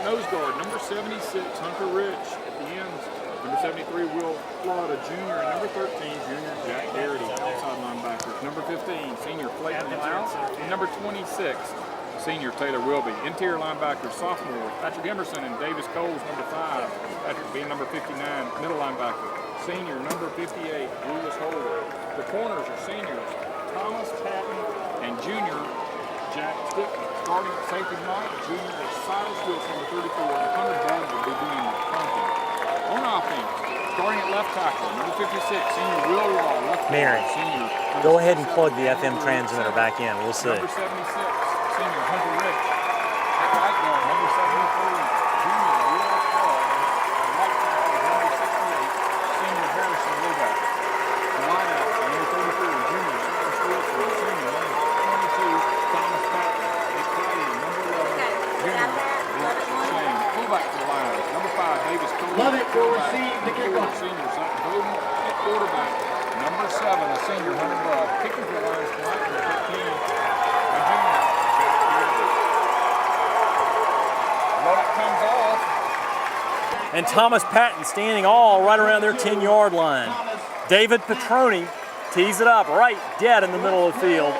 nose guard, number 76, Hunter Rich. At the ends, number 73, Will Florida Jr. And number 13, junior Jack Garrity, outside linebackers. Number 15, senior Clayton Lau. And number 26, senior Taylor Wilby. Interior linebackers, sophomore Patrick Emerson and Davis Coles, number 5. Patrick being number 59, middle linebacker. Senior, number 58, Julius Holder. The corners are seniors, Thomas Patton and junior Jack Stickman. Starting at safety tonight, junior is Silas Wilson, number 34, and Hunter Bud will be doing the punting. On offense, starting at left tackle, number 56, senior Will Law, left Mary, senior. go ahead and plug the FM transmitter back in. We'll see. Number 76, senior Hunter Rich. At right guard, number 73, junior Will Law. Right tackle, number 68, senior Harrison Luback. The wideout, number 34, junior Silas Wilson, senior number 22, Thomas Patton. Fullback for the Lions. Number 5, Davis Cole. Lovett will receive the kickoff. Senior Zach Bowden at quarterback. Number 7, a senior Hunter Bud. Kicking for the Lions tonight, number 15. And junior Jack Garrity. Lovett comes off. And Thomas Patton standing all right around their 10-yard line. David Petroni tees it up right dead in the middle of the field.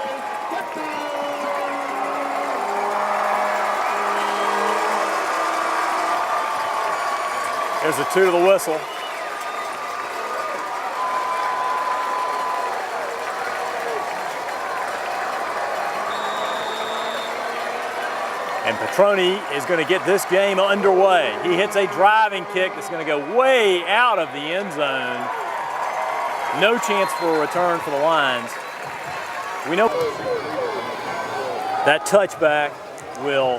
There's a toot of the whistle. And Petroni is going to get this game underway. He hits a driving kick that's going to go way out of the end zone. No chance for a return for the Lions. We know that touchback will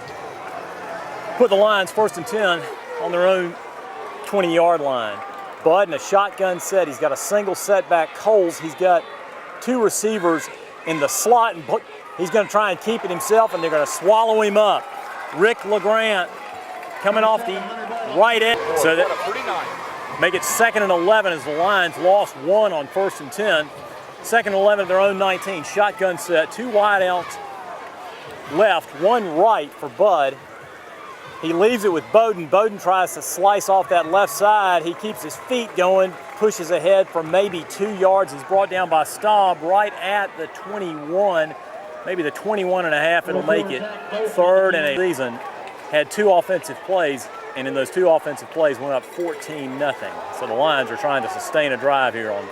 put the Lions 1st and 10 on their own 20-yard line. Bud in a shotgun set. He's got a single setback. Coles, he's got 2 receivers in the slot, and he's going to try and keep it himself, and they're going to swallow him up. Rick LeGrand coming off the right end. So that make it 2nd and 11 as the Lions lost 1 on 1st and 10. 2nd and 11 at their own 19. Shotgun set, 2 wideouts left, 1 right for Bud. He leaves it with Bowden. Bowden tries to slice off that left side. He keeps his feet going, pushes ahead for maybe 2 yards. He's brought down by Staub right at the 21, maybe the 21 and a half. It'll make it 3rd and a season. Had 2 offensive plays, and in those 2 offensive plays went up 14-0. So the Lions are trying to sustain a drive here on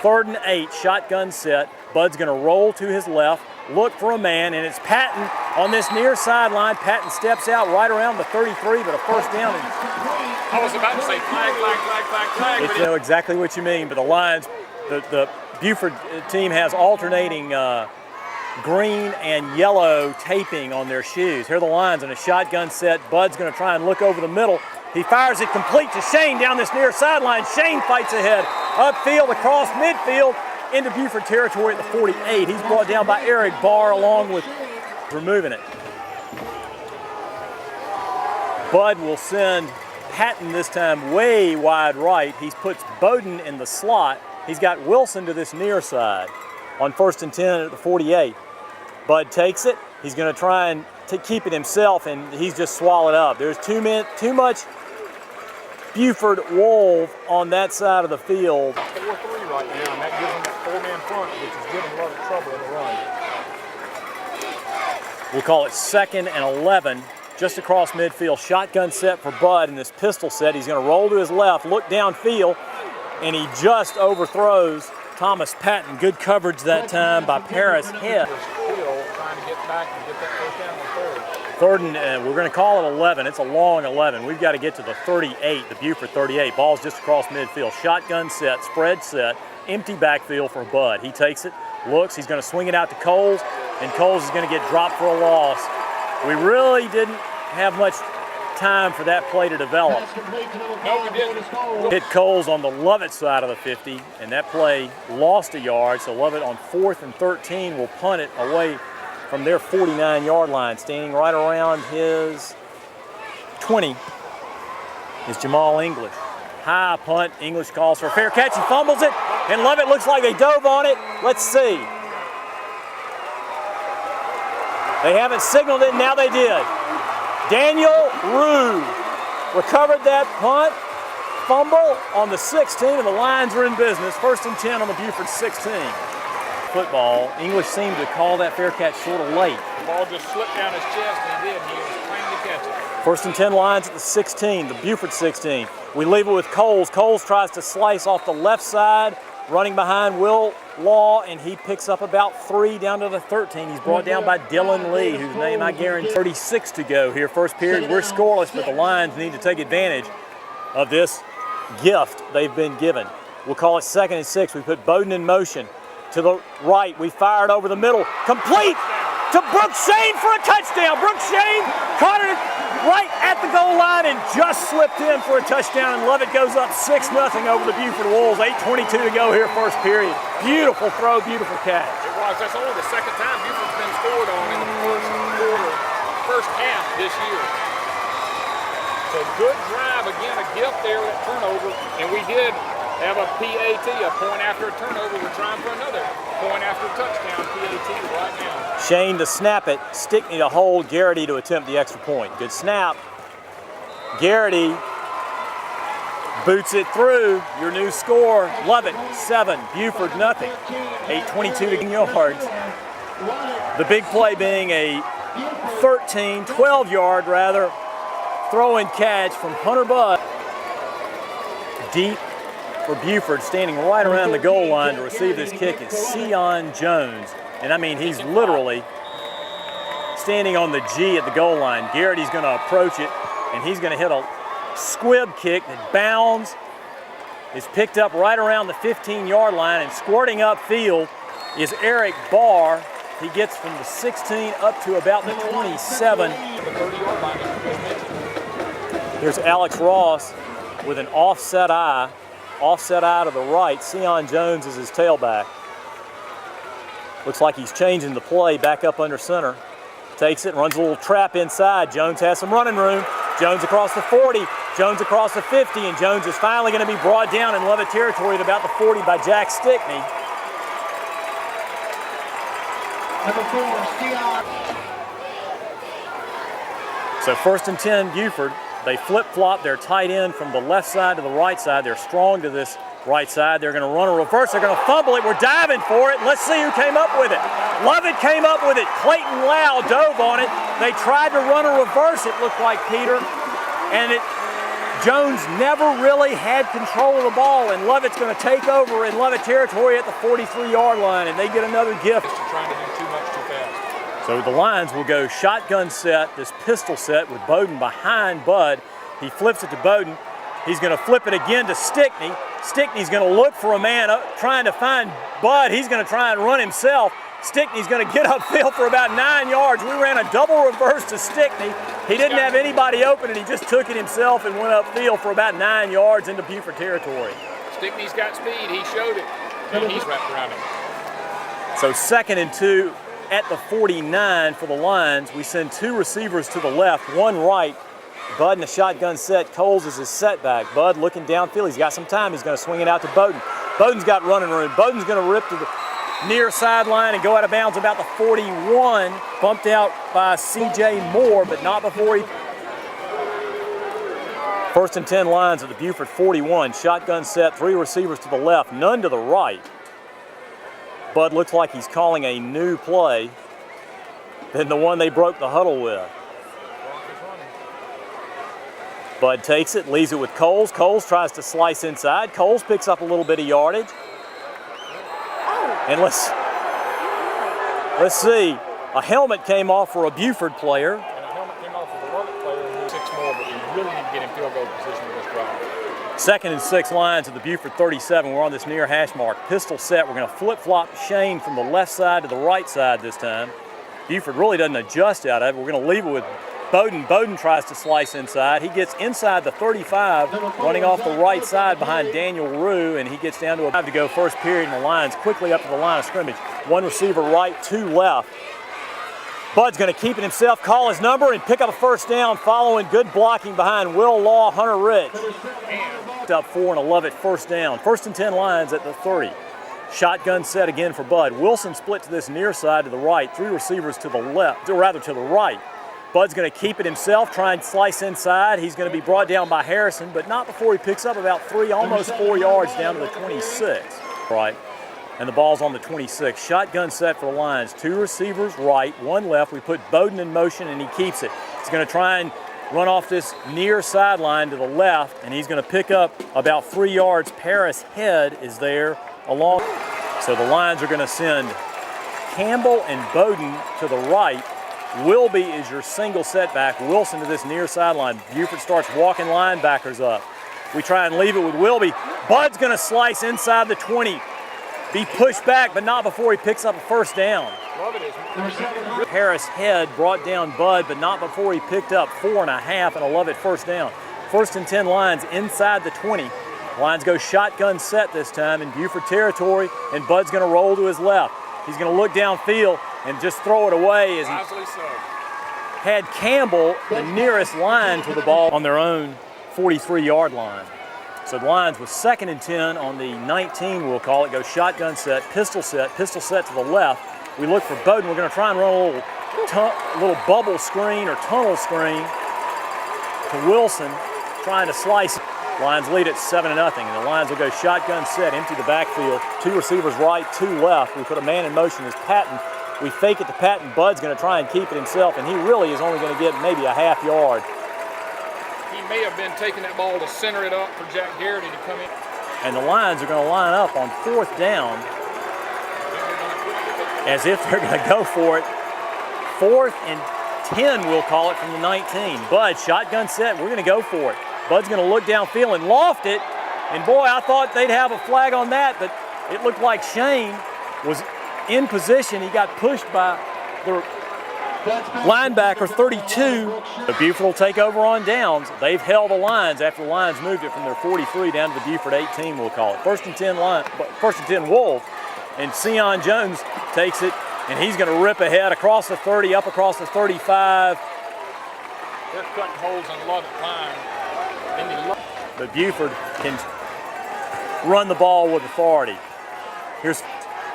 3rd and 8, shotgun set. Bud's going to roll to his left, look for a man, and it's Patton on this near sideline. Patton steps out right around the 33, but a first down. I was about to say flag. It's know exactly what you mean, but the Lions, the Buford team has alternating green and yellow taping on their shoes. Here are the Lions in a shotgun set. Bud's going to try and look over the middle. He fires it complete to Shane down this near sideline. Shane fights ahead, upfield, across midfield, into Buford territory at the 48. He's brought down by Eric Barr along with removing it. Bud will send Patton this time way wide right. He puts Bowden in the slot. He's got Wilson to this near side on 1st and 10 at the 48. Bud takes it. He's going to try and keep it himself, and he's just swallowed up. There's too much Buford Wolf on that side of the field. 4-3 right now, and that gives them that 4-man front, which is giving a lot of trouble in the run. We'll call it 2nd and 11, just across midfield. Shotgun set for Bud in this pistol set. He's going to roll to his left, look downfield, and he just overthrows Thomas Patton. Good coverage that time by Paris Head. Trying to get back and get that first down on 3rd. 3rd and we're going to call it 11. It's a long 11. We've got to get to the 38, the Buford 38. Ball's just across midfield. Shotgun set, spread set, empty backfield for Bud. He takes it, looks, he's going to swing it out to Coles, and Coles is going to get dropped for a loss. We really didn't have much time for that play to develop. No, we didn't. Hit Coles on the Lovett side of the 50, and that play lost a yard, so Lovett on 4th and 13 will punt it away from their 49-yard line. Standing right around his 20 is Jamal English. High punt, English calls for a fair catch, he fumbles it, and Lovett looks like they dove on it. Let's see. They haven't signaled it, now they did. Daniel Rue recovered that punt, fumble on the 16, and the Lions are in business. 1st and 10 on the Buford 16. Football, English seemed to call that fair catch sort of late. The ball just slipped down his chest, and he did. He was trying to catch it. 1st and 10 Lions at the 16, the Buford 16. We leave it with Coles. Coles tries to slice off the left side, running behind Will Law, and he picks up about 3 down to the 13. He's brought down by Dylan Lee, whose name I guarantee. 36 to go here, first period. We're scoreless, but the Lions need to take advantage of this gift they've been given. We'll call it 2nd and 6. We put Bowden in motion. To the right, we fired over the middle. Complete to Brooks Shane for a touchdown. Brooks Shane caught it right at the goal line and just slipped in for a touchdown, and Lovett goes up 6-0 over the Buford Wolves. 8:22 to go here, first period. Beautiful throw, beautiful catch. It was. That's only the second time Buford's been scored on in the first half this year. So good drive, again, a gift there at turnover, and we did have a PAT, a point after a turnover. We're trying for another point after touchdown, PAT right now. Shane to snap it, Stickney to hold, Garrity to attempt the extra point. Good snap. Garrity boots it through. Your new score, Lovett 7, Buford nothing. 8:22 to yards. The big play being a 12-yard rather, throw and catch from Hunter Budd. Deep for Buford, standing right around the goal line to receive this kick is Sion Jones. And I mean, he's literally standing on the G at the goal line. Garrity's going to approach it, and he's going to hit a squib kick that bounds, is picked up right around the 15-yard line, and squirting upfield is Eric Barr. He gets from the 16 up to about the 27. Here's Alex Ross with an offset eye to the right. Sion Jones is his tailback. Looks like he's changing the play back up under center. Takes it, runs a little trap inside. Jones has some running room. Jones across the 40, Jones across the 50, and Jones is finally going to be brought down in Lovett territory at about the 40 by Jack Stickney. Number 4, Sion. So 1st and 10, Buford. They flip-flop their tight end from the left side to the right side. They're strong to this right side. They're going to run a reverse. They're going to fumble it. We're diving for it. Let's see who came up with it. Lovett came up with it. Clayton Lau dove on it. They tried to run a reverse, it looked like, Peter. And Jones never really had control of the ball, and Lovett's going to take over in Lovett territory at the 43-yard line, and they get another gift. Trying to do too much too fast. So the Lions will go shotgun set, this pistol set with Bowden behind Bud. He flips it to Bowden. He's going to flip it again to Stickney. Stickney's going to look for a man trying to find Bud. He's going to try and run himself. Stickney's going to get upfield for about 9 yards. We ran a double reverse to Stickney. He didn't have anybody open, and he just took it himself and went upfield for about 9 yards into Buford territory. Stickney's got speed. He showed it. And he's wrapped around him. So 2nd and 2 at the 49 for the Lions. We send 2 receivers to the left, 1 right. Bud in a shotgun set. Coles is his setback. Bud looking downfield. He's got some time. He's going to swing it out to Bowden. Bowden's got running room. Bowden's going to rip to the near sideline and go out of bounds about the 41. Bumped out by C.J. Moore, but not before he... 1st and 10 Lions at the Buford 41. Shotgun set. 3 receivers to the left, none to the right. Bud looks like he's calling a new play than the one they broke the huddle with. Bud takes it, leaves it with Coles. Coles tries to slice inside. Coles picks up a little bit of yardage. And let's see. A helmet came off for a Buford player. And a helmet came off of a Lovett player. 6 more, but we really need to get in field goal position with this drive. 2nd and 6 Lions at the Buford 37. We're on this near hash mark. Pistol set. We're going to flip-flop Shane from the left side to the right side this time. Buford really doesn't adjust out of it. We're going to leave it with Bowden. Bowden tries to slice inside. He gets inside the 35, running off the right side behind Daniel Rue, and he gets down to a 5 to go first period, and the Lions quickly up to the line of scrimmage. 1 receiver right, 2 left. Bud's going to keep it himself, call his number, and pick up a first down following good blocking behind Will Law, Hunter Rich. Up 4 and a Lovett first down. 1st and 10 Lions at the 30. Shotgun set again for Bud. Wilson split to this near side to the right. 3 receivers to the left, or rather to the right. Bud's going to keep it himself, try and slice inside. He's going to be brought down by Harrison, but not before he picks up about 3, almost 4 yards down to the 26. Right, and the ball's on the 26. Shotgun set for the Lions. 2 receivers right, 1 left. We put Bowden in motion, and he keeps it. He's going to try and run off this near sideline to the left, and he's going to pick up about 3 yards. Paris Head is there along. So the Lions are going to send Campbell and Bowden to the right. Wilby is your single setback. Wilson to this near sideline. Buford starts walking linebackers up. We try and leave it with Wilby. Bud's going to slice inside the 20. Be pushed back, but not before he picks up a first down. Paris Head brought down Bud, but not before he picked up 4.5 and a Lovett first down. 1st and 10 Lions inside the 20. Lions go shotgun set this time in Buford territory, and Bud's going to roll to his left. He's going to look downfield and just throw it away as he had Campbell, the nearest line to the ball, on their own 43-yard line. So the Lions with 2nd and 10 on the 19, we'll call it, go shotgun set pistol set to the left. We look for Bowden. We're going to try and run a little bubble screen or tunnel screen to Wilson, trying to slice. Lions lead at 7-0, and the Lions will go shotgun set, empty the backfield. 2 receivers right, 2 left. We put a man in motion as Patton. We fake it to Patton. Bud's going to try and keep it himself, and he really is only going to get maybe a half yard. He may have been taking that ball to center it up for Jack Garrity to come in. And the Lions are going to line up on 4th down as if they're going to go for it. 4th and 10, we'll call it, from the 19. Bud, shotgun set. We're going to go for it. Bud's going to look downfield and loft it. And boy, I thought they'd have a flag on that, but it looked like Shane was in position. He got pushed by the linebacker, 32. The Buford will take over on downs. They've held the Lions after the Lions moved it from their 43 down to the Buford 18, we'll call it. 1st and 10 Wolves. And Sion Jones takes it, and he's going to rip ahead across the 30, up across the 35. They're cutting holes in Lovett line. But Buford can run the ball with authority. Here's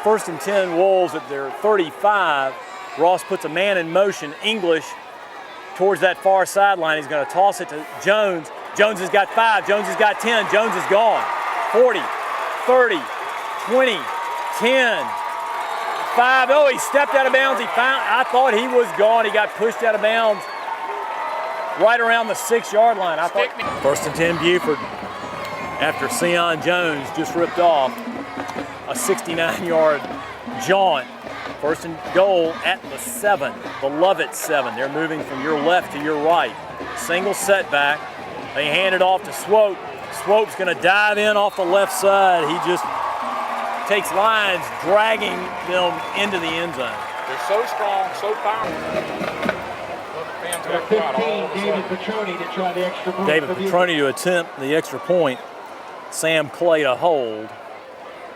1st and 10 Wolves at their 35. Ross puts a man in motion, English, towards that far sideline. He's going to toss it to Jones. Jones has got 5. Jones has got 10. Jones is gone. 40, 30, 20, 10, 5. Oh, he stepped out of bounds. I thought he was gone. He got pushed out of bounds right around the 6-yard line. I thought 1st and 10 Buford, after Sion Jones just ripped off a 69-yard jaunt. 1st and goal at the 7, the Lovett 7. They're moving from your left to your right. Single setback. They hand it off to Swope. Swope's going to dive in off the left side. He just takes lines, dragging them into the end zone. They're so strong, so powerful. David Petroni to try the extra point. David Petroni to attempt the extra point. Sam Clay to hold.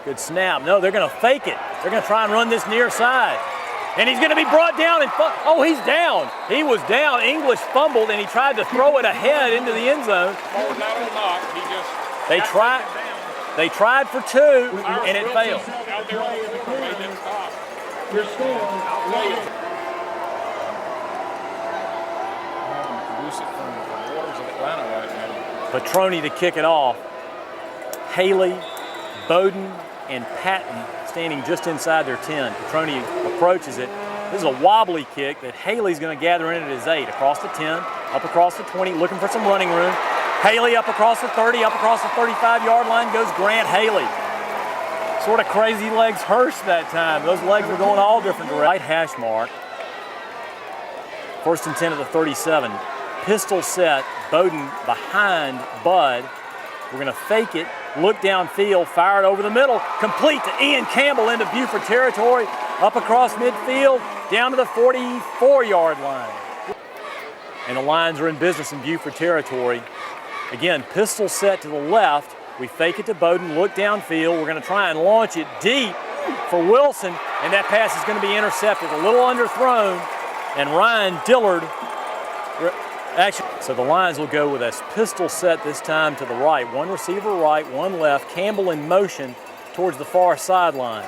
Good snap. No, they're going to fake it. They're going to try and run this near side. And he's going to be brought down. Oh, he's down. He was down. English fumbled, and he tried to throw it ahead into the end zone. They tried for 2, and it failed. Your score. Petroni to kick it off. Haley, Bowden, and Patton standing just inside their 10. Petroni approaches it. This is a wobbly kick that Haley's going to gather in at his 8. Across the 10, up across the 20, looking for some running room. Haley up across the 30, up across the 35-yard line goes Grant Haley. Sort of crazy legs Hurst that time. Those legs were going all different directions. Right hash mark. 1st and 10 at the 37. Pistol set, Bowden behind Bud. We're going to fake it, look downfield, fire it over the middle, complete to Ian Campbell into Buford territory, up across midfield, down to the 44-yard line. And the Lions are in business in Buford territory. Again, pistol set to the left. We fake it to Bowden, look downfield. We're going to try and launch it deep for Wilson, and that pass is going to be intercepted, a little underthrown, and Ryan Dillard actually. So the Lions will go with a pistol set this time to the right. 1 receiver right, 1 left. Campbell in motion towards the far sideline.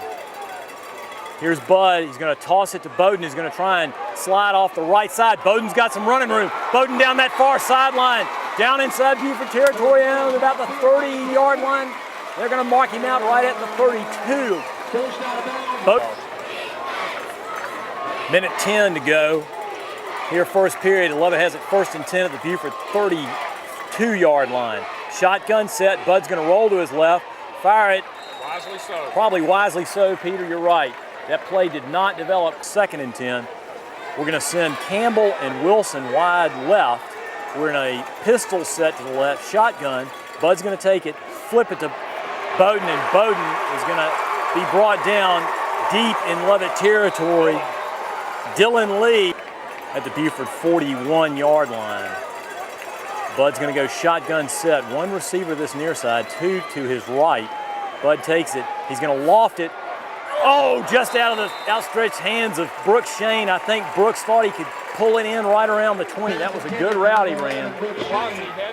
Here's Bud. He's going to toss it to Bowden. He's going to try and slide off the right side. Bowden's got some running room. Bowden down that far sideline, down inside Buford territory, out about the 30-yard line. They're going to mark him out right at the 32. Minute 10 to go. Here, first period. Lovett has it 1st and 10 at the Buford 32-yard line. Shotgun set. Bud's going to roll to his left, fire it. Wisely so. Probably wisely so, Peter. You're right. That play did not develop. 2nd and 10. We're going to send Campbell and Wilson wide left. We're in a pistol set to the left, shotgun. Bud's going to take it, flip it to Bowden, and Bowden is going to be brought down deep in Lovett territory. Dylan Lee at the Buford 41-yard line. Bud's going to go shotgun set. One receiver this near side, 2 to his right. Bud takes it. He's going to loft it. Oh, just out of the outstretched hands of Brooks Shane. I think Brooks thought he could pull it in right around the 20. That was a good route he ran.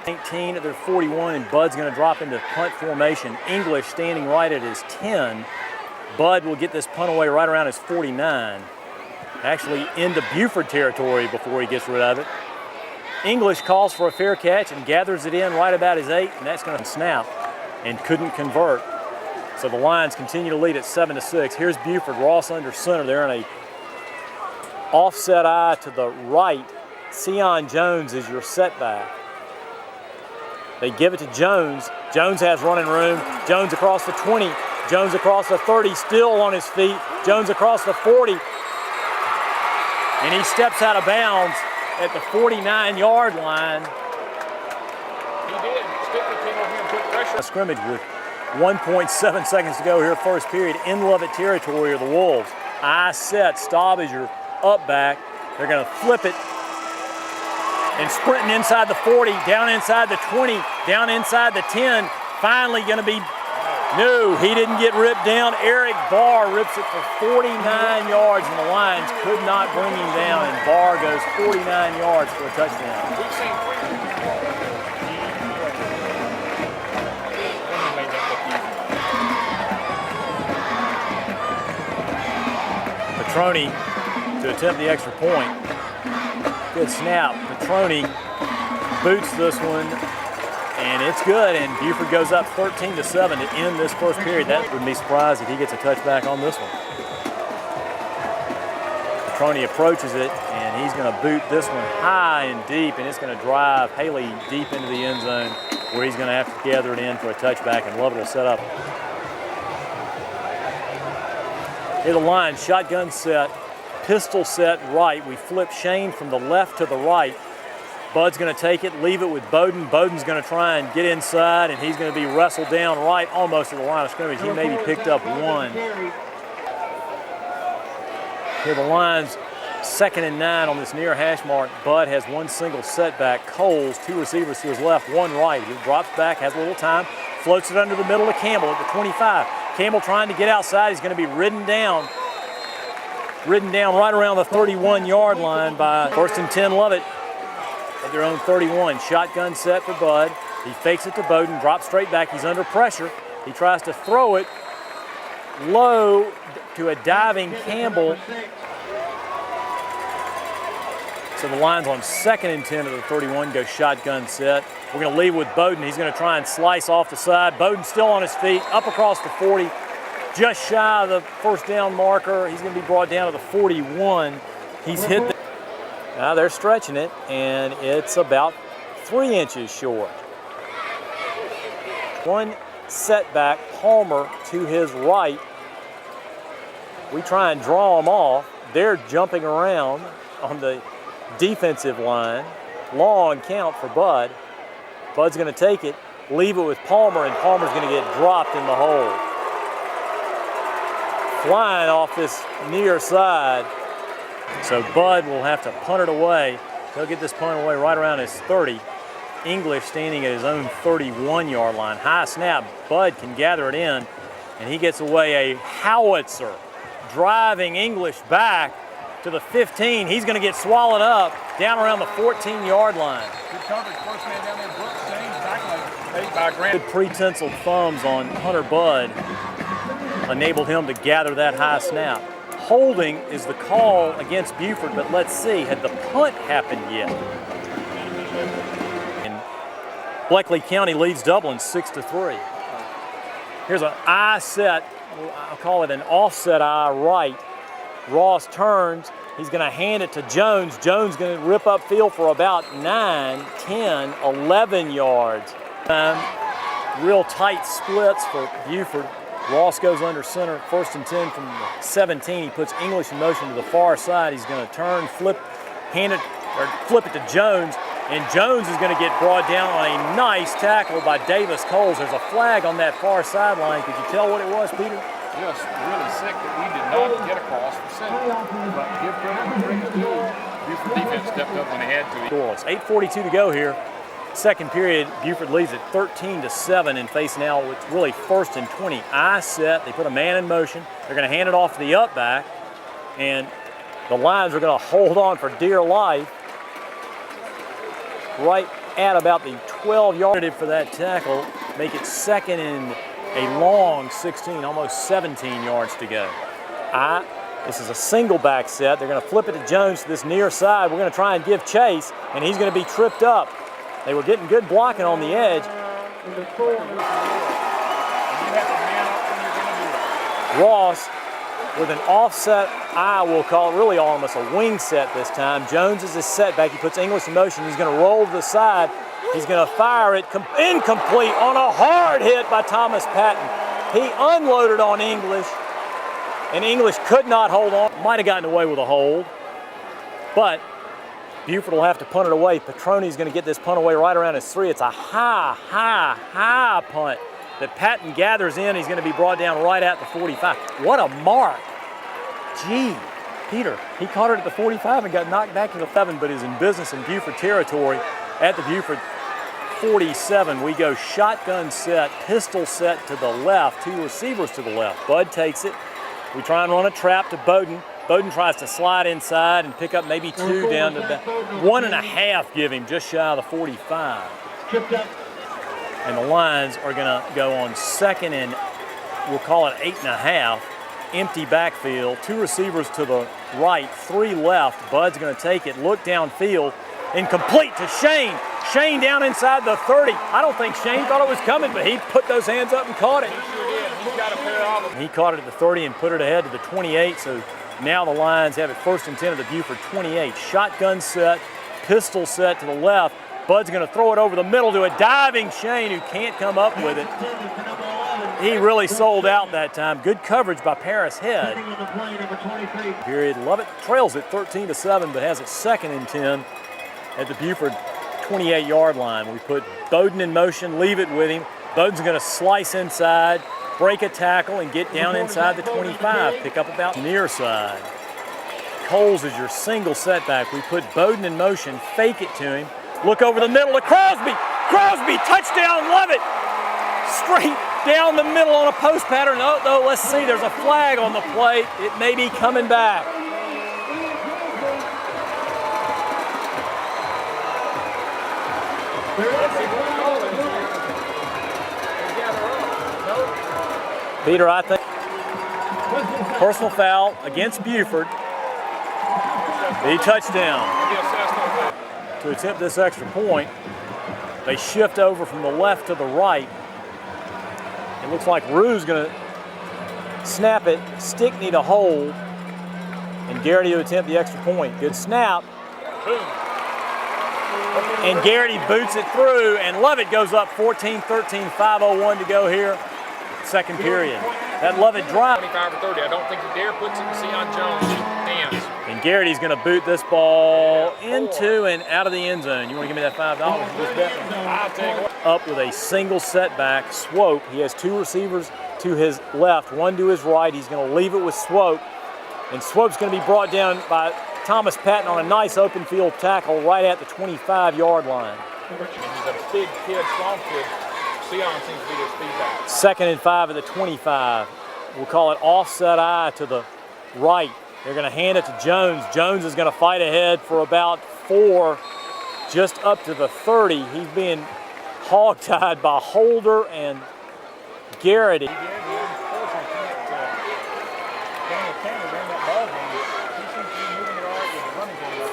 19 at their 41, and Bud's going to drop into punt formation. English standing right at his 10. Bud will get this punt away right around his 49. Actually into Buford territory before he gets rid of it. English calls for a fair catch and gathers it in right about his 8, and that's going to snap and couldn't convert. So the Lions continue to lead at 7-6. Here's Buford, Ross under center. They're in a offset eye to the right. Sion Jones is your setback. They give it to Jones. Jones has running room. Jones across the 20. Jones across the 30, still on his feet. Jones across the 40. And he steps out of bounds at the 49-yard line. He did. Stickler came over here and put pressure. A scrimmage with 1.7 seconds to go here, first period, in Lovett territory are the Wolves. Eye set, Staub is your up back. They're going to flip it and sprinting inside the 40, down inside the 20, down inside the 10. Finally going to be, no, he didn't get ripped down. Eric Barr rips it for 49 yards, and the Lions could not bring him down, and Barr goes 49 yards for a touchdown. We've seen Petroni to attempt the extra point. Good snap. Petroni boots this one, and it's good. And Buford goes up 13-7 to end this first period. That wouldn't be surprised if he gets a touchback on this one. Petroni approaches it, and he's going to boot this one high and deep, and it's going to drive Haley deep into the end zone, where he's going to have to gather it in for a touchback, and Lovett will set up. Here the line, shotgun set, pistol set right. We flip Shane from the left to the right. Bud's going to take it, leave it with Bowden. Bowden's going to try and get inside, and he's going to be wrestled down right almost at the line of scrimmage. He maybe picked up one. Here the Lions, 2nd and 9 on this near hash mark. Bud has one single setback. Coles, 2 receivers to his left, 1 right. He drops back, has a little time, floats it under the middle to Campbell at the 25. Campbell trying to get outside. He's going to be ridden down right around the 31-yard line by 1st and 10 Lovett at their own 31. Shotgun set for Bud. He fakes it to Bowden, drops straight back. He's under pressure. He tries to throw it low to a diving Campbell. So the Lions on 2nd and 10 of the 31 go shotgun set. We're going to leave with Bowden. He's going to try and slice off the side. Bowden still on his feet, up across the 40, just shy of the first down marker. He's going to be brought down to the 41. He's hit the... Now they're stretching it, and it's about 3 inches short. One setback, Palmer to his right. We try and draw them off. They're jumping around on the defensive line. Long count for Bud. Bud's going to take it, leave it with Palmer, and Palmer's going to get dropped in the hole. Flying off this near side. So Bud will have to punt it away. He'll get this punt away right around his 30. English standing at his own 31-yard line. High snap. Bud can gather it in, and he gets away a howitzer, driving English back to the 15. He's going to get swallowed up down around the 14-yard line. Good coverage. First man down there, Brooks James, back by Grant. Good pre-tenseled thumbs on Hunter Bud enabled him to gather that high snap. holding is the call against Buford, but let's see, had the punt happened yet? And Bleckley County leads Dublin 6-3. Here's an I set, I'll call it an offset I right. Ross turns, he's gonna hand it to Jones. Jones gonna rip up field for about 9, 10, 11 yards. Real tight splits for Buford. Ross goes under center, 1st and 10 from the 17. He puts English in motion to the far side. He's going to turn, flip it to Jones, and Jones is going to get brought down on a nice tackle by Davis Coles. There's a flag on that far sideline. Could you tell what it was, Peter? Just really sick that we did not get across the center. But give credit to Rick Buford. Buford defense stepped up when they had to. Scoreless. 8:42 to go here. Second period, Buford leads at 13-7 and face now with really 1st and 20. I set, they put a man in motion. They're going to hand it off to the up back, and the Lions are going to hold on for dear life right at about the 12-yard for that tackle, make it 2nd and a long 16, almost 17 yards to go. This is a single back set. They're going to flip it to Jones to this near side. We're going to try and give chase, and he's going to be tripped up. They were getting good blocking on the edge. Ross with an offset I will call it, really almost a wing set this time. Jones is his setback. He puts English in motion. He's going to roll to the side. He's going to fire it incomplete on a hard hit by Thomas Patton. He unloaded on English, and English could not hold on. Might have gotten away with a hold, but Buford will have to punt it away. Petroni's going to get this punt away right around his 3. It's a high punt that Patton gathers in. He's going to be brought down right at the 45. What a mark. Gee, Peter, he caught it at the 45 and got knocked back to the 7, but is in business in Buford territory at the Buford 47. We go shotgun set, pistol set to the left, 2 receivers to the left. Bud takes it. We try and run a trap to Bowden. Bowden tries to slide inside and pick up maybe 2 down to 1.5, give him just shy of the 45. And the Lions are going to go on 2nd and we'll call it 8.5. Empty backfield, 2 receivers to the right, 3 left. Bud's going to take it, look downfield, incomplete to Shane. Shane down inside the 30. I don't think Shane thought it was coming, but he put those hands up and caught it. He sure did. He's got a pair of them. He caught it at the 30 and put it ahead to the 28, so now the Lions have it 1st and 10 at the Buford 28. Shotgun set, pistol set to the left. Bud's going to throw it over the middle to a diving Shane who can't come up with it. He really sold out that time. Good coverage by Paris Head. Period. Lovett trails it 13-7, but has it 2nd and 10 at the Buford 28-yard line. We put Bowden in motion, leave it with him. Bowden's going to slice inside, break a tackle, and get down inside the 25. Pick up about near side. Coles is your single setback. We put Bowden in motion, fake it to him. Look over the middle to Crosby. Crosby, touchdown, Lovett. Straight down the middle on a post pattern. Oh, let's see, there's a flag on the plate. It may be coming back. Peter, I think personal foul against Buford. The touchdown. To attempt this extra point, they shift over from the left to the right. It looks like Rue's going to snap it, Stickney to hold, and Garrity to attempt the extra point. Good snap. And Garrity boots it through, and Lovett goes up 14-13, 5:01 to go here, 2nd period. That Lovett drive. 25 or 30. I don't think he dare puts it in Sion Jones' hands. And Garrity's going to boot this ball into and out of the end zone. You want to give me that $5 for this bet? I'll take it. Up with a single setback, Swope. He has 2 receivers to his left, 1 to his right. He's going to leave it with Swope. And Swope's going to be brought down by Thomas Patton on a nice open field tackle right at the 25-yard line. He's a big kid, strong kid. Sion seems to be their speed back. 2nd and 5 at the 25. We'll call it offset I to the right. They're going to hand it to Jones. Jones is going to fight ahead for about 4, just up to the 30. He's being hog-tied by Holder and Garrity.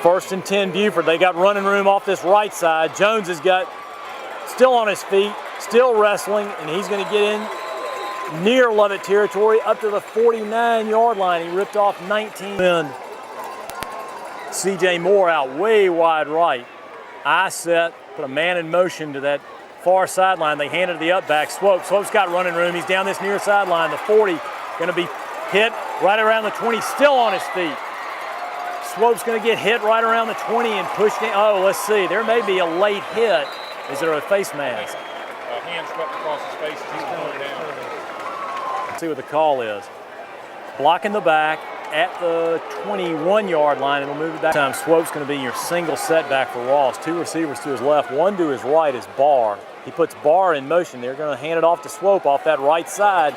First and 10 Buford. They got running room off this right side. Jones has got still on his feet, still wrestling, and he's going to get in near Lovett territory up to the 49-yard line. He ripped off 19. And C.J. Moore out way wide right. I set, put a man in motion to that far sideline. They handed the up back. Swope's got running room. He's down this near sideline. The 40 going to be hit right around the 20, still on his feet. Swope's going to get hit right around the 20 and pushed in. Oh, let's see. There may be a late hit. Is there a face mask? A hand swept across his face as he's going down. Let's see what the call is. Blocking the back at the 21-yard line. It'll move it back. This time Swope's going to be your single setback for Ross. Two receivers to his left, one to his right is Barr. He puts Barr in motion. They're going to hand it off to Swope off that right side.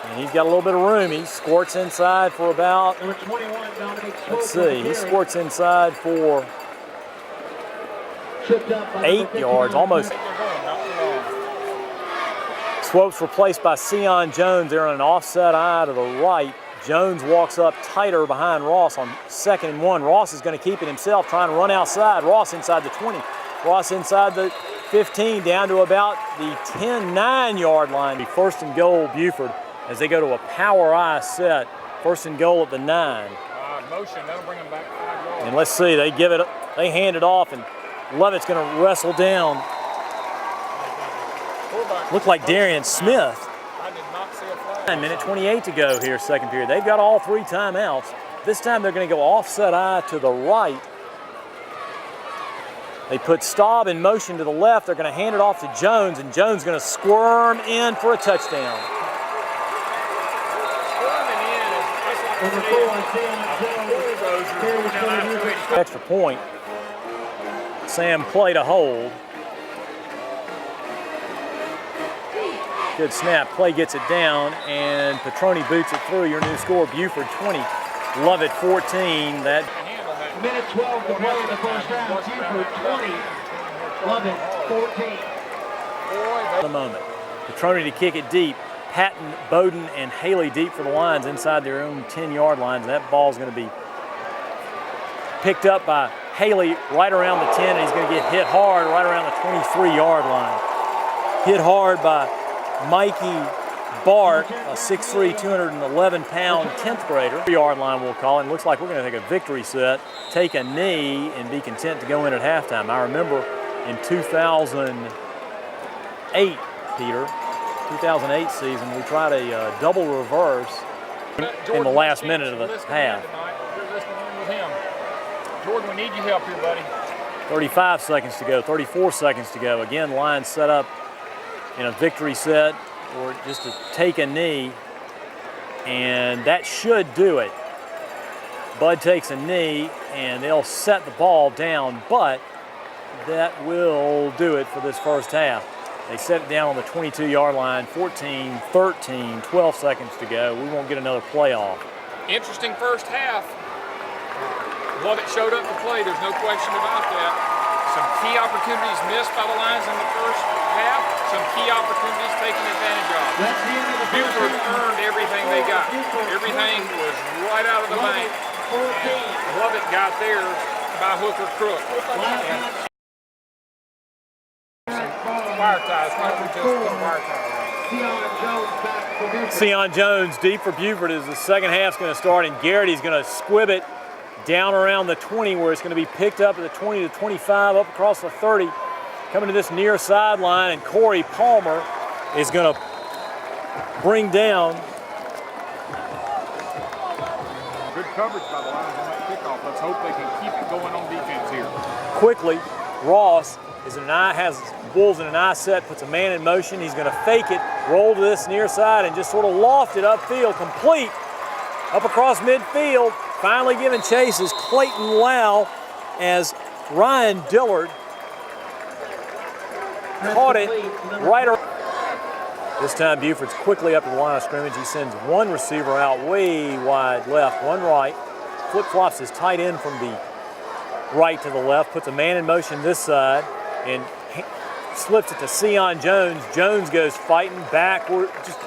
And he's got a little bit of room. He squirts inside for about, let's see, he squirts inside for 8 yards, almost. Swope's replaced by Sion Jones. They're on an offset eye to the right. Jones walks up tighter behind Ross on 2nd and 1. Ross is going to keep it himself, trying to run outside. Ross inside the 20. Ross inside the 15, down to about the 9-yard line. First and goal, Buford, as they go to a power eye set. First and goal at the 9. Motion, that'll bring them back 5 yards. And let's see, they hand it off, and Lovett's going to wrestle down. Looked like Darian Smith. I did not see a flag. 9 minute 28 to go here, second period. They've got all 3 timeouts. This time they're going to go offset eye to the right. They put Staub in motion to the left. They're going to hand it off to Jones, and Jones going to squirm in for a touchdown. Extra point. Sam played a hold. Good snap. Play gets it down, and Petroni boots it through. Your new score, Buford 20, Lovett 14. That minute 12 to play in the first half. Buford 20, Lovett 14. The moment. Petroni to kick it deep. Patton, Bowden, and Haley deep for the lines inside their own 10-yard lines. That ball's going to be picked up by Haley right around the 10, and he's going to get hit hard right around the 23-yard line. Hit hard by Mikey Bart, a 6'3", 211-pound 10th grader. 3-yard line we'll call it. Looks like we're going to take a victory set, take a knee, and be content to go in at halftime. I remember in 2008, Peter, 2008 season, we tried a double reverse in the last minute of the half. You're listening with him. Jordan, we need your help here, buddy. 35 seconds to go, 34 seconds to go. Again, line set up in a victory set or just to take a knee, and that should do it. Bud takes a knee, and they'll set the ball down, but that will do it for this first half. They set it down on the 22-yard line, 14, 13, 12 seconds to go. We won't get another playoff. Interesting first half. Lovett showed up to play, there's no question about that. Some key opportunities missed by the Lions in the first half, some key opportunities taken advantage of. Buford earned everything they got. Everything was right out of the bank. Lovett got theirs by hook or crook. Wire ties, why don't we just put wire ties? Sion Jones deep for Buford as the second half's going to start, and Garrity's going to squib it down around the 20, where it's going to be picked up at the 20 to 25, up across the 30, coming to this near sideline, and Corey Palmer is going to bring down. Good coverage by the Lions on that kickoff. Let's hope they can keep it going on defense here. Quickly, Ross is in an eye, has Bulls in an eye set, puts a man in motion. He's going to fake it, roll to this near side, and just sort of loft it upfield, complete, up across midfield. Finally giving chase is Clayton Lau as Ryan Dillard caught it right around. This time Buford's quickly up to the line of scrimmage. He sends one receiver out way wide left, one right, flip-flops his tight end from the right to the left, puts a man in motion this side, and slips it to Sion Jones. Jones goes fighting backward, just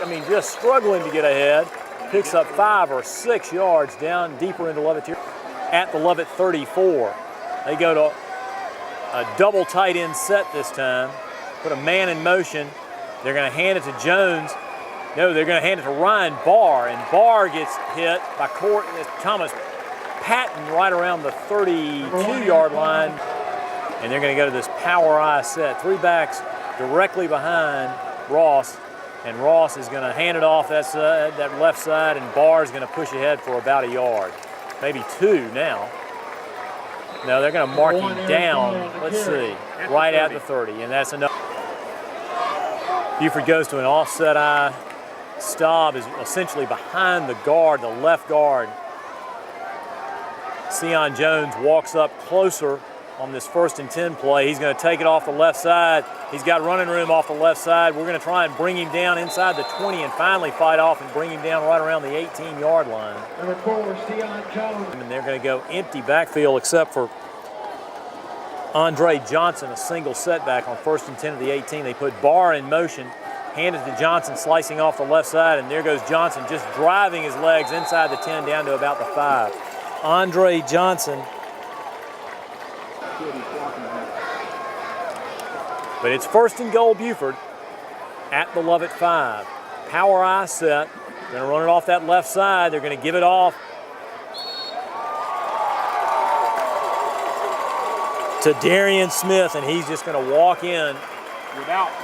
struggling to get ahead. Picks up 5 or 6 yards down deeper into Lovett here at the Lovett 34. They go to a double tight end set this time. Put a man in motion. They're going to hand it to Jones. No, they're going to hand it to Ryan Barr, and Barr gets hit by Thomas Patton right around the 32-yard line. And they're going to go to this power I set. 3 backs directly behind Ross, and Ross is going to hand it off that left side, and Barr is going to push ahead for about a yard, maybe 2 now. No, they're going to mark him down, let's see, right at the 30, and that's enough. Buford goes to an offset I. Staub is essentially behind the guard, the left guard. Sion Jones walks up closer on this 1st and 10 play. He's going to take it off the left side. He's got running room off the left side. We're going to try and bring him down inside the 20 and finally fight off and bring him down right around the 18-yard line. Number 4, Sion Jones. And they're going to go empty backfield except for Andre Johnson, a single setback on 1st and 10 of the 18. They put Barr in motion, handed to Johnson, slicing off the left side, and there goes Johnson just driving his legs inside the 10 down to about the 5. Andre Johnson. But it's 1st and goal Buford at the Lovett 5. Power I set. They're going to run it off that left side. They're going to give it off to Darian Smith, and he's just going to walk in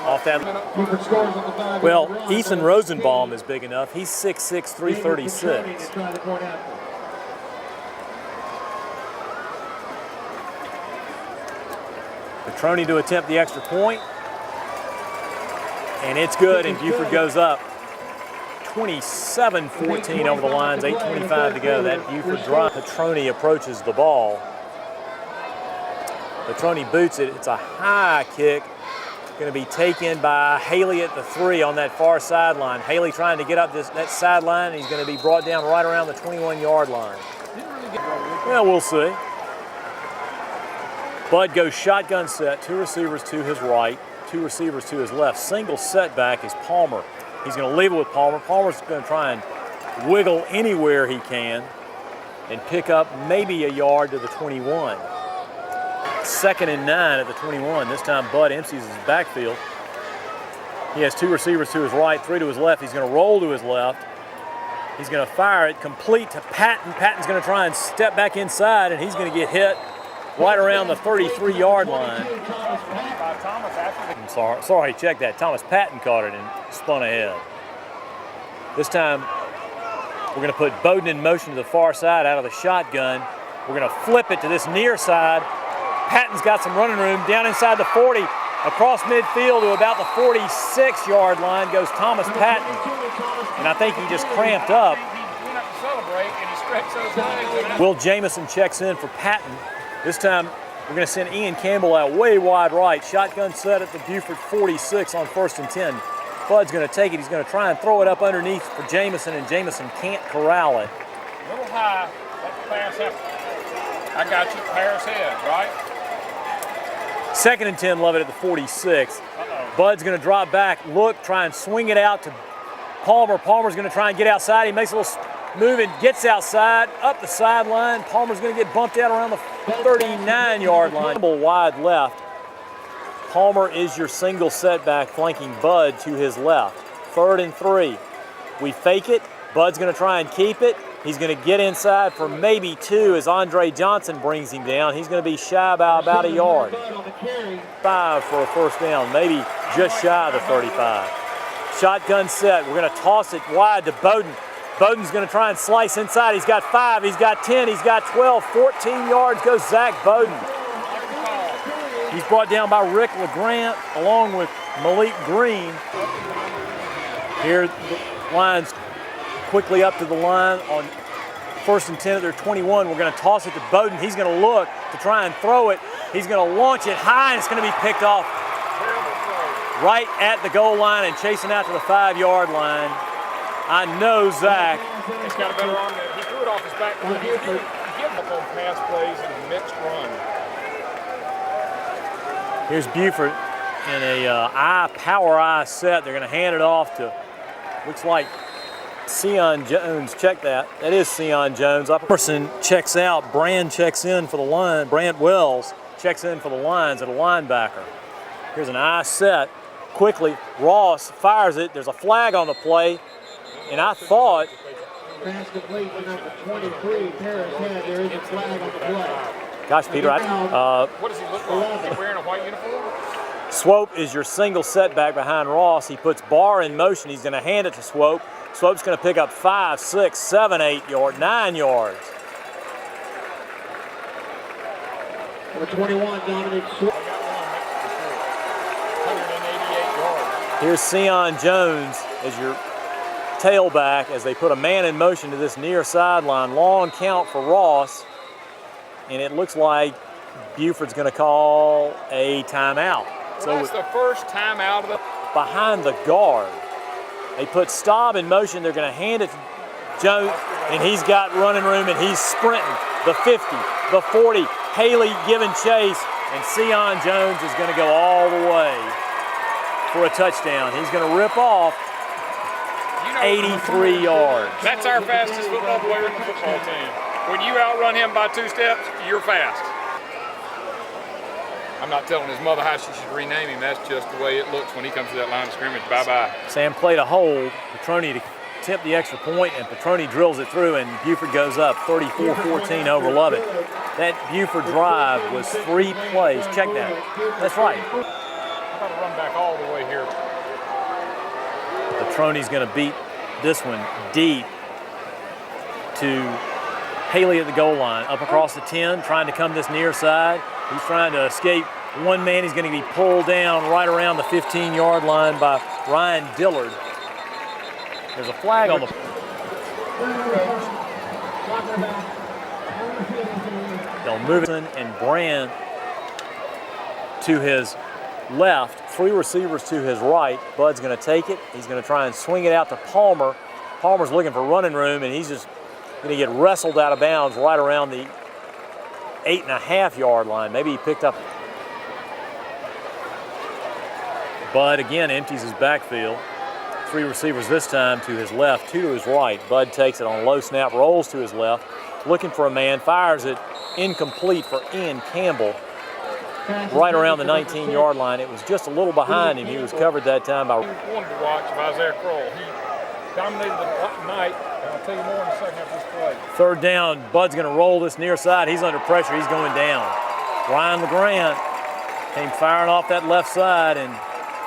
off that. Well, Ethan Rosenbaum is big enough. He's 6'6", 336. Petroni to attempt the extra point, and it's good, and Buford goes up 27-14 over the lines, 8:25 to go. That Buford drive. Petroni approaches the ball. Petroni boots it. It's a high kick. Going to be taken by Haley at the 3 on that far sideline. Haley trying to get up that sideline, and he's going to be brought down right around the 21-yard line. Well, we'll see. Bud goes shotgun set, 2 receivers to his right, 2 receivers to his left. Single setback is Palmer. He's going to leave it with Palmer. Palmer's going to try and wiggle anywhere he can and pick up maybe a yard to the 21. 2nd and 9 at the 21. This time Bud empties his backfield. He has 2 receivers to his right, 3 to his left. He's going to roll to his left. He's going to fire it complete to Patton. Patton's going to try and step back inside, and he's going to get hit right around the 33-yard line. I'm sorry, check that. Thomas Patton caught it and spun ahead. This time we're going to put Bowden in motion to the far side out of the shotgun. We're going to flip it to this near side. Patton's got some running room down inside the 40, across midfield to about the 46-yard line goes Thomas Patton. And I think he just cramped up. Will Jamison checks in for Patton. This time we're going to send Ian Campbell out way wide right. Shotgun set at the Buford 46 on 1st and 10. Bud's going to take it. He's going to try and throw it up underneath for Jamison, and Jamison can't corral it. A little high. Let the pass happen. I got you. Paris head, right? 2nd and 10, Lovett at the 46. Bud's going to drop back, look, try and swing it out to Palmer. Palmer's going to try and get outside. He makes a little move and gets outside, up the sideline. Palmer's going to get bumped out around the 39-yard line. Wide left. Palmer is your single setback, flanking Bud to his left. 3rd and 3. We fake it. Bud's going to try and keep it. He's going to get inside for maybe 2 as Andre Johnson brings him down. He's going to be shy by about a yard. 5 for a 1st down, maybe just shy of the 35. Shotgun set. We're going to toss it wide to Bowden. Bowden's going to try and slice inside. He's got 5, he's got 10, he's got 12, 14 yards goes Zach Bowden. He's brought down by Rick LeGrant along with Malik Green. Here the line's quickly up to the line on 1st and 10 at their 21. We're going to toss it to Bowden. He's going to look to try and throw it. He's going to launch it high, and it's going to be picked off right at the goal line and chasing out to the 5-yard line. I know Zach. He's got a better arm there. He threw it off his back. He give up on pass plays and a mixed run. Here's Buford in a power I set. They're going to hand it off to, looks like Sion Jones, check that. That is Sion Jones. Person checks out. Brand checks in for the line. Brant Wells checks in for the lines at a linebacker. Here's an eye set. Quickly, Ross fires it. There's a flag on the play. And I thought... Pass complete to number 23, Paris Head. There is a flag on the play. Gosh, Peter, what does he look like? Is he wearing a white uniform? Swope is your single setback behind Ross. He puts Barr in motion. He's going to hand it to Swope. Swope's going to pick up 5, 6, 7, 8 yards, 9 yards. Number 21, Dominic Swope. 188 yards. Here's Sion Jones as your tailback as they put a man in motion to this near sideline. Long count for Ross. And it looks like Buford's going to call a timeout. Well, so that's the first timeout of the... Behind the guard. They put Staub in motion. They're going to hand it to Jones, and he's got running room, and he's sprinting. The 50, the 40, Haley giving chase, and Sion Jones is going to go all the way for a touchdown. He's going to rip off 83 yards. That's our fastest football player in the football team. When you outrun him by 2 steps, you're fast. I'm not telling his mother how she should rename him. That's just the way it looks when he comes to that line of scrimmage. Bye-bye. Sam played a hold. Petroni to tip the extra point, and Petroni drills it through, and Buford goes up 34-14 over Lovett. That Buford drive was 3 plays. Check that. That's right. I'm about to run back all the way here. Petroni's going to beat this one deep to Haley at the goal line. Up across the 10, trying to come this near side. He's trying to escape one man. He's going to be pulled down right around the 15-yard line by Ryan Dillard. There's a flag on the... They'll move it, and Brand to his left. 3 receivers to his right. Bud's going to take it. He's going to try and swing it out to Palmer. Palmer's looking for running room, and he's just going to get wrestled out of bounds right around the 8.5-yard line. Maybe he picked up. Bud again empties his backfield. 3 receivers this time to his left, 2 to his right. Bud takes it on a low snap, rolls to his left, looking for a man, fires it incomplete for Ian Campbell right around the 19-yard line. It was just a little behind him. He was covered that time by... He wanted to watch if I was there, Kroll. He dominated the night. I'll tell you more in the second half of this play. 3rd down, Bud's going to roll this near side. He's under pressure. He's going down. Ryan LeGrand came firing off that left side, and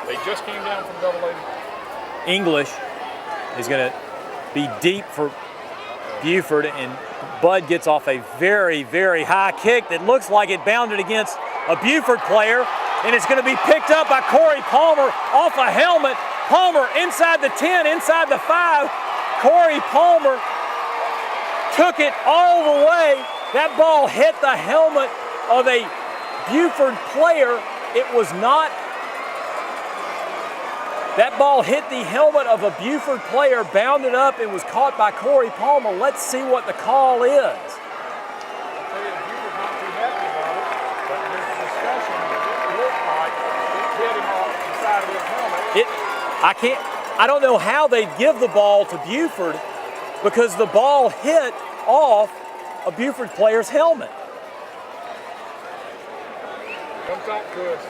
they just came down from double-A. English is going to be deep for Buford, and Bud gets off a very, very high kick that looks like it bounded against a Buford player, and it's going to be picked up by Corey Palmer off a helmet. Palmer inside the 10, inside the 5. Corey Palmer took it all the way. That ball hit the helmet of a Buford player. It was not. That ball hit the helmet of a Buford player, bounded up, and was caught by Corey Palmer. Let's see what the call is. I'll tell you, Buford's not too happy about it, but there's a discussion that it looked like it hit him off the side of his helmet. I don't know how they'd give the ball to Buford because the ball hit off a Buford player's helmet. Come talk to us.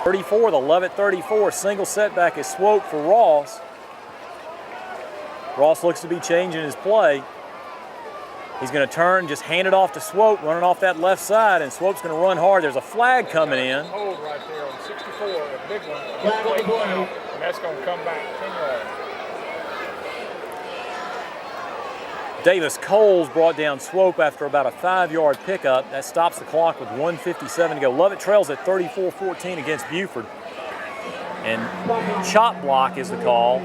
.34, the Lovett 34, single setback is Swope for Ross. Ross looks to be changing his play. He's going to turn, just hand it off to Swope, running off that left side, and Swope's going to run hard. There's a flag coming in. Hold right there on 64, a big one. And that's going to come back 10 yards. Davis Coles brought down Swope after about a 5-yard pickup. That stops the clock with 1:57 to go. Lovett trails at 34-14 against Buford. And chop block is the call.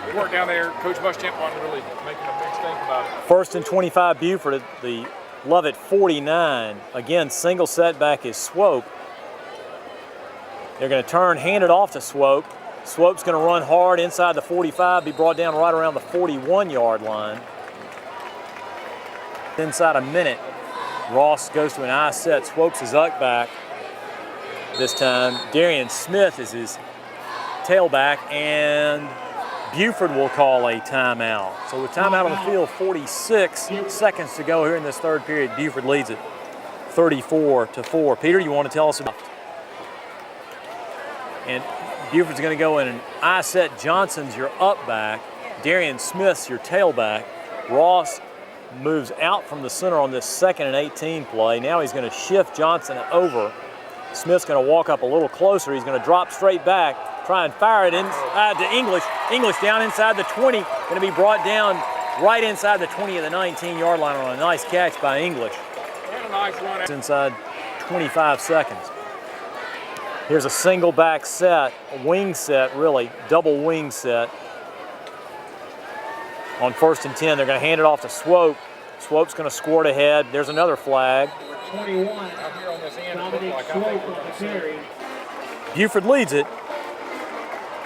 We worked down there. Coach Muschamp wasn't really making a big stink about it. 1st and 25 Buford at the Lovett 49. Again, single setback is Swope. They're going to turn, hand it off to Swope. Swope's going to run hard inside the 45, be brought down right around the 41-yard line. Inside a minute, Ross goes to an I set, Swopes his uck back this time. Darian Smith is his tailback, and Buford will call a timeout. So with timeout on the field, 46 seconds to go here in this third period. Buford leads it 34-4. Peter, you want to tell us about? And Buford's going to go in an I set. Johnson's your up back. Darian Smith's your tailback. Ross moves out from the center on this 2nd and 18 play. Now he's going to shift Johnson over. Smith's going to walk up a little closer. He's going to drop straight back, try and fire it inside to English. English down inside the 20, going to be brought down right inside the 20 of the 19-yard line on a nice catch by English. A nice run. It's inside 25 seconds. Here's a single back set, a wing set really, double wing set. On 1st and 10, they're going to hand it off to Swope. Swope's going to squirt ahead. There's another flag. 21. Dominic Swope on the carry. Buford leads it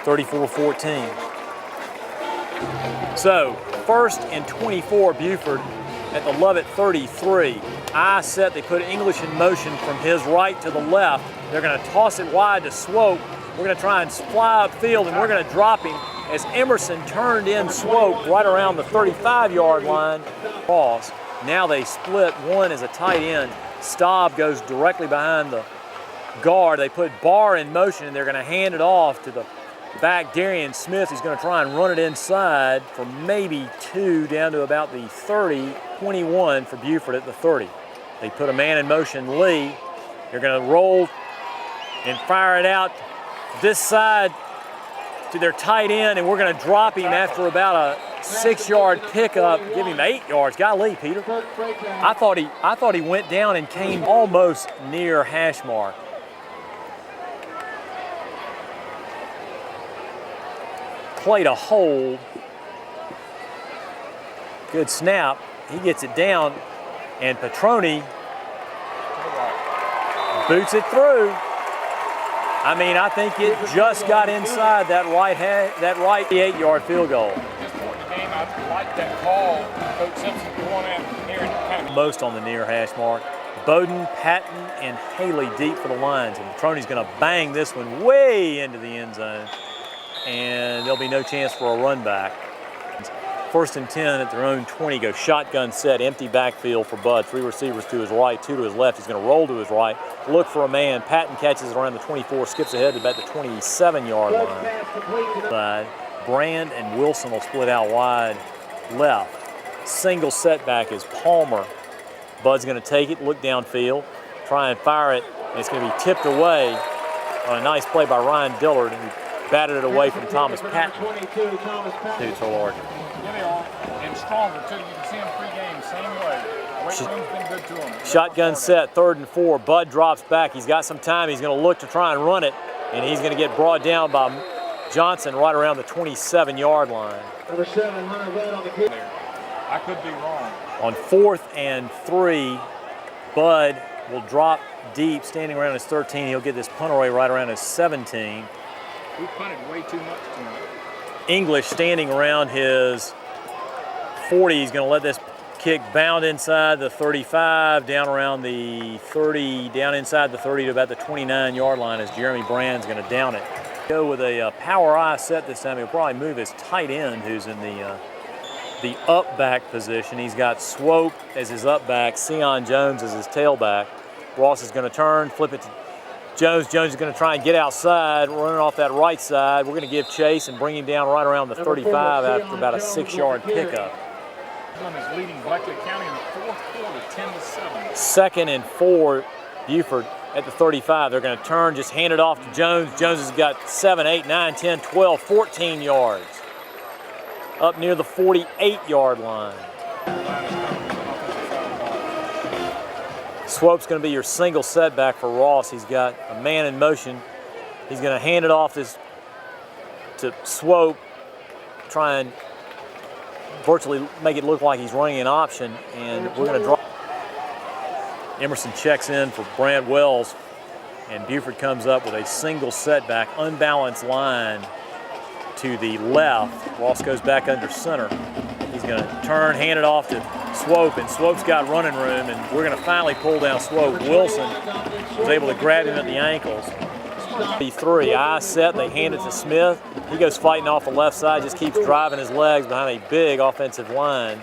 34-14. So 1st and 24, Buford at the Lovett 33. I set, they put English in motion from his right to the left. They're going to toss it wide to Swope. We're going to try and fly upfield, and we're going to drop him as Emerson turned in Swope right around the 35-yard line. Now they split. One is a tight end. Staub goes directly behind the guard. They put Barr in motion, and they're going to hand it off to the back Darian Smith. He's going to try and run it inside for maybe 2 down to about the 30, 21 for Buford at the 30. They put a man in motion, Lee. They're going to roll and fire it out this side to their tight end, and we're going to drop him after about a 6-yard pickup, give him 8 yards. Golly, Peter. I thought he went down and came almost near hash mark. Played a hold. Good snap. He gets it down, and Petroni boots it through. I mean, I think it just got inside that right 8-yard field goal. At this point in the game, I like that call. Coach Simpson going in near kind of most on the near hash mark. Bowden, Patton, and Haley deep for the lines. And Petroni's going to bang this one way into the end zone. And there'll be no chance for a run back. 1st and 10 at their own 20, go shotgun set, empty backfield for Bud. 3 receivers to his right, 2 to his left. He's going to roll to his right, look for a man. Patton catches it around the 24, skips ahead to about the 27-yard line. But Brand and Wilson will split out wide left. Single setback is Palmer. Bud's going to take it, look downfield, try and fire it, and it's going to be tipped away on a nice play by Ryan Dillard, who batted it away from Thomas Patton. Dude's so large. Yeah, they are, and stronger too. You can see them pre-game, same way. Weight room's been good to them. Shotgun set, 3rd and 4. Bud drops back. He's got some time. He's going to look to try and run it, and he's going to get brought down by Johnson right around the 27-yard line. Number 7, Hunter Bud on the kick. I could be wrong. On 4th and 3, Bud will drop deep, standing around his 13. He'll get this punt away right around his 17. We punted way too much tonight. English standing around his 40. He's going to let this kick bound inside the 35, down around the 30, down inside the 30 to about the 29-yard line as Jeremy Brand's going to down it. Go with a power I set this time. He'll probably move his tight end, who's in the up back position. He's got Swope as his up back, Sion Jones as his tailback. Ross is going to turn, flip it to Jones. Jones is going to try and get outside, running off that right side. We're going to give chase and bring him down right around the 35 after about a 6-yard pickup. Is leading Bleckley County in the 4th quarter, 10-7. 2nd and 4, Buford at the 35. They're going to turn, just hand it off to Jones. Jones has got 7, 8, 9, 10, 12, 14 yards. Up near the 48-yard line. Swope's going to be your single setback for Ross. He's got a man in motion. He's going to hand it off to Swope, try and virtually make it look like he's running an option, and we're going to draw. Emerson checks in for Brad Wells, and Buford comes up with a single setback, unbalanced line to the left. Ross goes back under center. He's going to turn, hand it off to Swope, and Swope's got running room, and we're going to finally pull down Swope. Wilson was able to grab him at the ankles. 3, I set, they hand it to Smith. He goes fighting off the left side, just keeps driving his legs behind a big offensive line.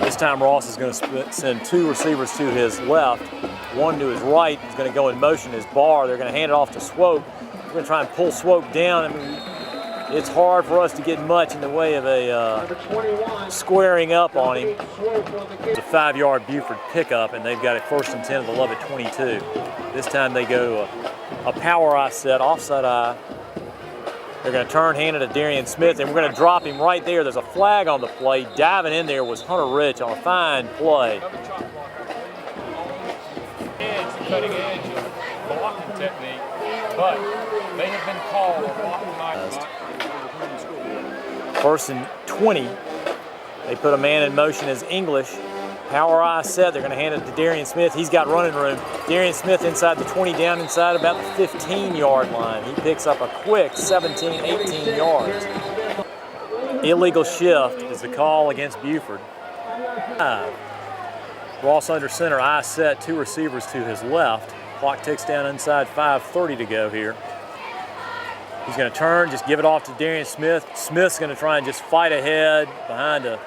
This time Ross is going to send 2 receivers to his left, 1 to his right. He's going to go in motion as Barr. They're going to hand it off to Swope. We're going to try and pull Swope down. I mean, it's hard for us to get much in the way of a squaring up on him. It's a 5-yard Buford pickup, and they've got it 1st and 10 at the Lovett 22. This time they go to a power I set, offside I. They're going to turn, hand it to Darian Smith, and we're going to drop him right there. There's a flag on the play. Diving in there was Hunter Rich on a fine play. Cutting edge of blocking technique, but they have been called a blocking night. 1st and 20. They put a man in motion as English. Power I set. They're going to hand it to Darian Smith. He's got running room. Darian Smith inside the 20, down inside about the 15-yard line. He picks up a quick 17, 18 yards. Illegal shift is the call against Buford. Ross under center, I set, 2 receivers to his left. Clock ticks down inside, 5:30 to go here. He's going to turn, just give it off to Darian Smith. Smith's going to try and just fight ahead behind a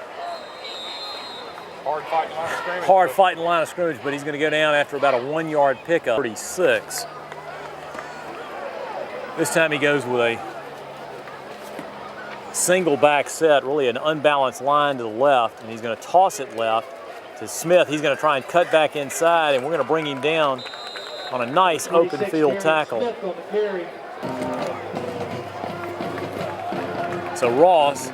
hard fighting line of scrimmage, but he's going to go down after about a 1-yard pickup. 36. This time he goes with a single back set, really an unbalanced line to the left, and he's going to toss it left to Smith. He's going to try and cut back inside, and we're going to bring him down on a nice open field tackle. So Ross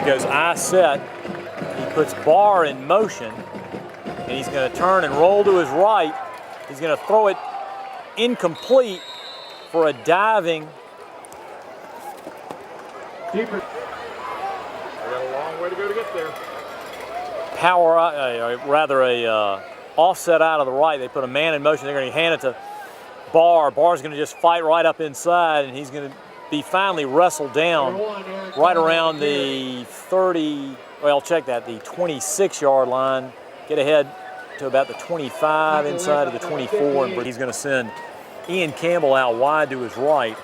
goes I set. He puts Barr in motion, and he's going to turn and roll to his right. He's going to throw it incomplete for a diving. We got a long way to go to get there. Power, rather a offset out of the right. They put a man in motion. They're going to hand it to Barr. Barr's going to just fight right up inside, and he's going to be finally wrestled down right around the 30, well, check that, the 26-yard line. Get ahead to about the 25, inside of the 24, and he's going to send Ian Campbell out wide to his right.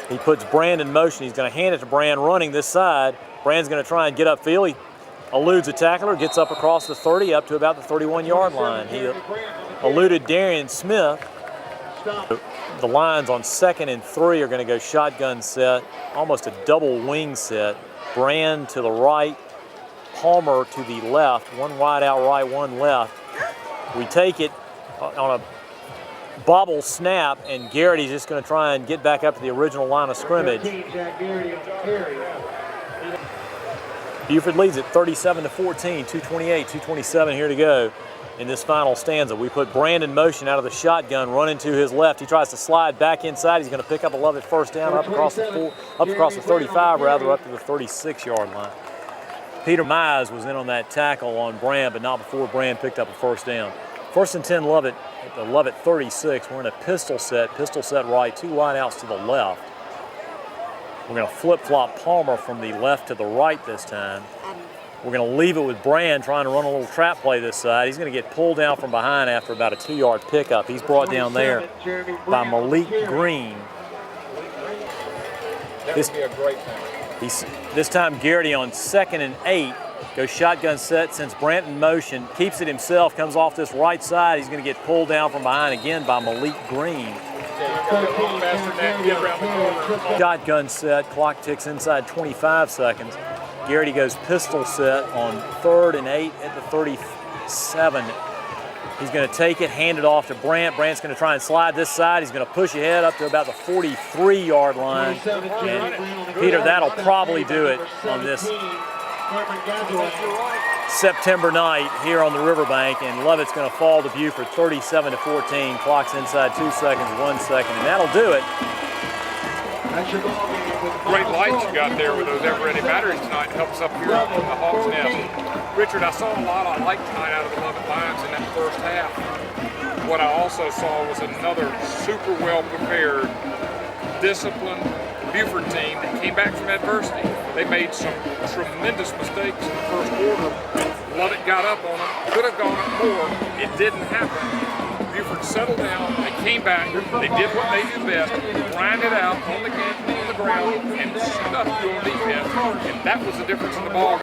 He puts Brand in motion. He's going to hand it to Brand running this side. Brand's going to try and get upfield. He eludes a tackler, gets up across the 30, up to about the 31-yard line. He eluded Darian Smith. The lines on 2nd and 3 are going to go shotgun set, almost a double wing set. Brand to the right, Palmer to the left, 1 wide out right, 1 left. We take it on a bobble snap, and Garrity's just going to try and get back up to the original line of scrimmage. Buford leads it 37-14, 2:28, 2:27 here to go in this final stanza. We put Brand in motion out of the shotgun, running to his left. He tries to slide back inside. He's going to pick up a Lovett 1st down up across the 35, rather up to the 36-yard line. Peter Mize was in on that tackle on Brand, but not before Brand picked up a 1st down. 1st and 10 Lovett at the Lovett 36. We're in a pistol set right, 2 wide outs to the left. We're going to flip-flop Palmer from the left to the right this time. We're going to leave it with Brand trying to run a little trap play this side. He's going to get pulled down from behind after about a 2-yard pickup. He's brought down there by Malik Green. That would be a great thing. This time Garrity on 2nd and 8. Goes shotgun set, sends Brant in motion, keeps it himself, comes off this right side. He's going to get pulled down from behind again by Malik Green. Shotgun set, clock ticks inside 25 seconds. Garrity goes pistol set on 3rd and 8 at the 37. He's going to take it, hand it off to Brant. Brant's going to try and slide this side. He's going to push ahead up to about the 43-yard line. And Peter, that'll probably do it on this September night here on the riverbank, and Lovett's going to fall to Buford 37-14. Clock's inside 2 seconds, 1 second, and that'll do it. Great lights you got there with those ever-ready batteries tonight. Helps up here in the Hawk's Nest. Richard, I saw a lot I liked tonight out of the Lovett Lions in that first half. what I also saw was another super well prepared, disciplined Buford team that came back from adversity. They made some tremendous mistakes in the first quarter. Lovett got up on them, could have gone up more. It didn't happen. Buford settled down, they came back, they did what they do best, grinded out on the ground and stuck you on defense, and that was the difference in the ball.